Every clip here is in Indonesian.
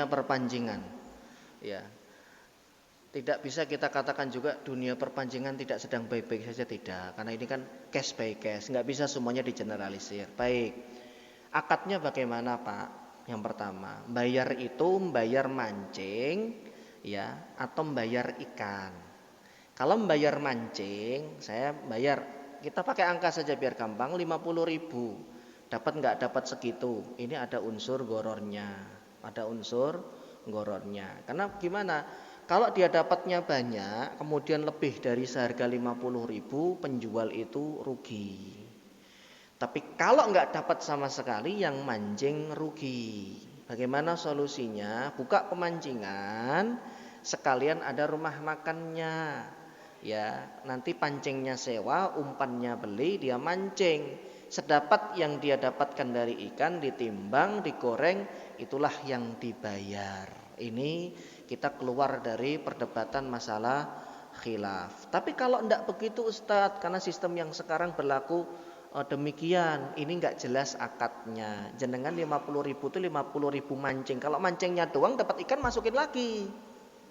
perpanjangan. Ya. Tidak bisa kita katakan juga dunia perpanjangan tidak sedang baik-baik saja, tidak. Karena ini kan case by case, nggak bisa semuanya digeneralisir. Baik, akadnya bagaimana Pak? Yang pertama, bayar mancing, ya, atau bayar ikan. Kalau bayar mancing, saya bayar, kita pakai angka saja biar gampang, 50.000. Dapat nggak dapat segitu? Ini ada unsur gorornya, Karena gimana? Kalau dia dapatnya banyak, kemudian lebih dari seharga 50.000, penjual itu rugi. Tapi kalau nggak dapat sama sekali, yang mancing rugi. Bagaimana solusinya? Buka pemancingan, sekalian ada rumah makannya. Ya, nanti pancingnya sewa, umpannya beli, dia mancing. Sedapat yang dia dapatkan dari ikan ditimbang, digoreng, itulah yang dibayar. Ini kita keluar dari perdebatan masalah khilaf. Tapi kalau tidak begitu Ustadz, karena sistem yang sekarang berlaku demikian, ini nggak jelas akadnya. Jenengan 50.000 itu 50.000 mancing. Kalau mancingnya doang dapat ikan masukin lagi,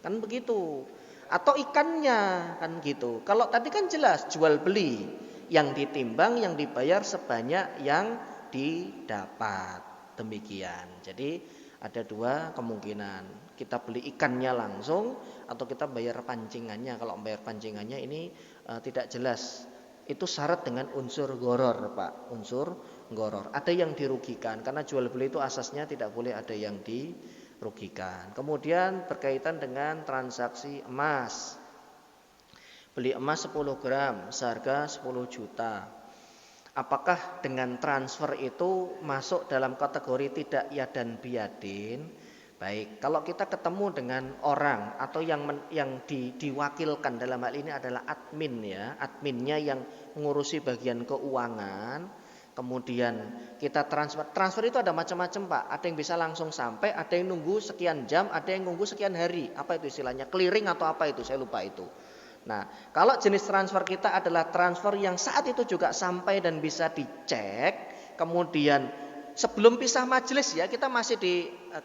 kan begitu. Atau ikannya kan gitu. Kalau tadi kan jelas jual beli, yang ditimbang, yang dibayar sebanyak yang didapat. Demikian. Jadi ada dua kemungkinan. Kita beli ikannya langsung atau kita bayar pancingannya. Kalau bayar pancingannya ini tidak jelas. Itu syarat dengan unsur goror Pak. Unsur goror. Ada yang dirugikan. Karena jual beli itu asasnya tidak boleh ada yang dirugikan. Kemudian berkaitan dengan transaksi emas. Beli emas 10 gram seharga 10 juta. Apakah dengan transfer itu masuk dalam kategori tidak yadan biadin? Baik, kalau kita ketemu dengan orang atau yang diwakilkan dalam hal ini adalah admin ya, adminnya yang mengurusi bagian keuangan, kemudian kita transfer itu ada macam-macam Pak, ada yang bisa langsung sampai, ada yang nunggu sekian jam, ada yang nunggu sekian hari, apa itu istilahnya, clearing atau apa itu, saya lupa itu. Nah, kalau jenis transfer kita adalah transfer yang saat itu juga sampai dan bisa dicek, kemudian sebelum pisah majelis ya, kita masih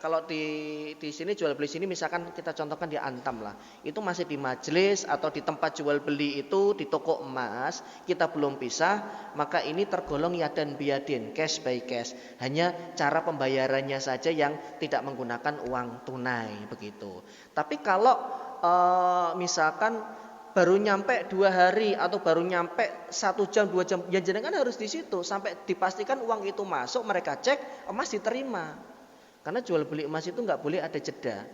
kalau di sini jual beli sini misalkan kita contohkan di Antam lah, itu masih di majelis atau di tempat jual beli itu di toko emas, kita belum pisah, maka ini tergolong yadan biadin, cash by cash. Hanya cara pembayarannya saja yang tidak menggunakan uang tunai begitu. Tapi kalau misalkan baru nyampe 2 hari atau baru nyampe 1 jam 2 jam, ya jenengan harus di situ sampai dipastikan uang itu masuk, mereka cek, emas diterima. Karena jual beli emas itu nggak boleh ada jeda.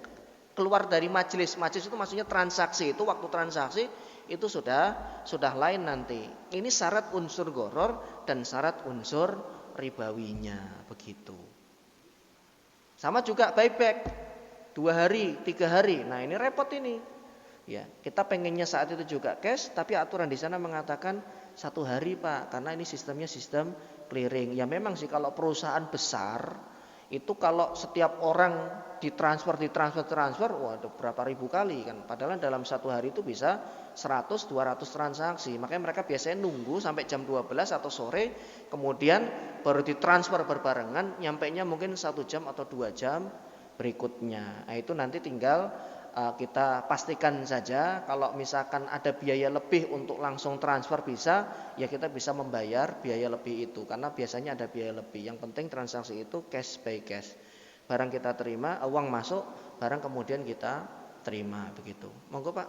Keluar dari majelis itu maksudnya transaksi, itu waktu transaksi itu sudah lain nanti. Ini syarat unsur goror dan syarat unsur ribawinya begitu. Sama juga buyback 2 hari, 3 hari. Nah, ini repot ini. Ya, kita pengennya saat itu juga cash, tapi aturan di sana mengatakan 1 hari Pak, karena ini sistemnya sistem clearing. Ya memang sih kalau perusahaan besar itu kalau setiap orang ditransfer, waduh berapa ribu kali kan. Padahal dalam 1 hari itu bisa 100-200 transaksi. Makanya mereka biasanya nunggu sampai jam 12 atau sore, kemudian baru ditransfer berbarengan, nyampainya mungkin 1 jam atau 2 jam berikutnya. Nah, itu nanti tinggal kita pastikan saja kalau misalkan ada biaya lebih untuk langsung transfer bisa, ya kita bisa membayar biaya lebih itu karena biasanya ada biaya lebih. Yang penting transaksi itu cash by cash. Barang kita terima, uang masuk, barang kemudian kita terima begitu. Monggo Pak.